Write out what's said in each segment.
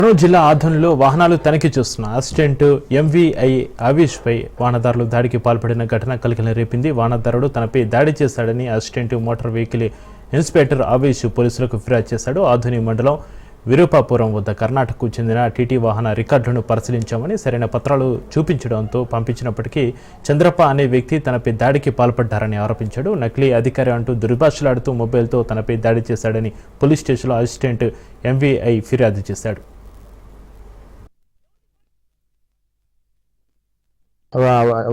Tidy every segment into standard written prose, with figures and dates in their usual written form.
కర్నూలు జిల్లా ఆధ్వర్యంలో వాహనాలు తనిఖీ చేస్తున్న అసిస్టెంట్ ఎంవీఐ ఆవేష్ పై వాహనదారులు దాడికి పాల్పడిన ఘటన కలకలం రేపింది. వాహనదారుడు తనపై దాడి చేశాడని assistant motor vehicle inspector Avesh పోలీసులకు ఫిర్యాదు చేశాడు. ఆధుని మండలం విరూపాపురం వద్ద కర్ణాటకకు చెందిన టీటీ వాహన రికార్డులను పరిశీలించామని సరైన పత్రాలు చూపించడంతో పంపించినప్పటికీ చంద్రప్ప అనే వ్యక్తి తనపై దాడికి పాల్పడ్డారని ఆరోపించాడు. నకిలీ అధికారి అంటూ దుర్భాషలాడుతూ మొబైల్తో తనపై దాడి చేశాడని పోలీస్ స్టేషన్లో అసిస్టెంట్ ఎంవీఐ ఫిర్యాదు చేశాడు.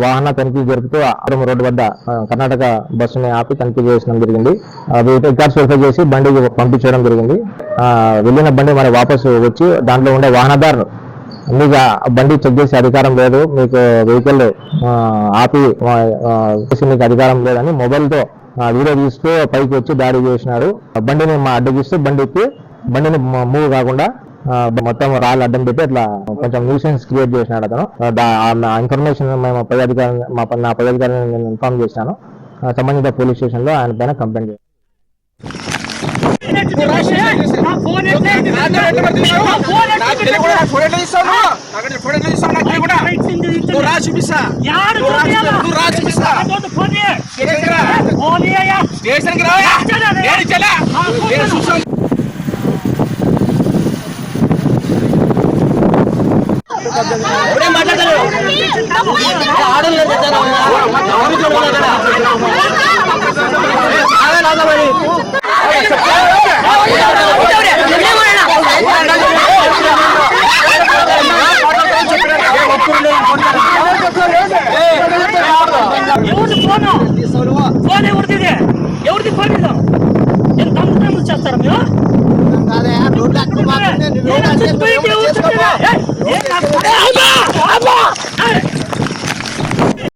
వాహన తనిఖీ జరుపుతూ ఆరం రోడ్డు వద్ద కర్ణాటక బస్సుని ఆపి తనిఖీ చేయడం జరిగింది. రికార్డ్స్ వెరిఫై చేసి బండి పంపించడం జరిగింది. వెళ్ళిన బండి మరి వాపసు వచ్చి దాంట్లో ఉండే వాహనదారు మీకు బండి చెక్ చేసే అధికారం లేదు, మీకు వెహికల్ ఆపి మీకు అధికారం లేదని మొబైల్తో వీడియో తీస్తూ పైకి వచ్చి దాడి చేసినాడు. బండిని అడ్డగిస్తూ బండి ఎక్కి బండిని మూవ్ కాకుండా మొత్తం రాళ్ళు అడ్డం పెట్టి అట్లా కొంచెం న్యూసెన్స్ క్రియేట్ చేసినాడు అతను. ఇన్ఫర్మేషన్ మేము నా పై అధికారిని నేను ఇన్ఫార్మ్ చేశాను. సంబంధిత పోలీస్ స్టేషన్ లో ఆయన పైన కంప్లైంట్ చేశాను. ఎవరిది ఫోన్ చేస్తారా మీరు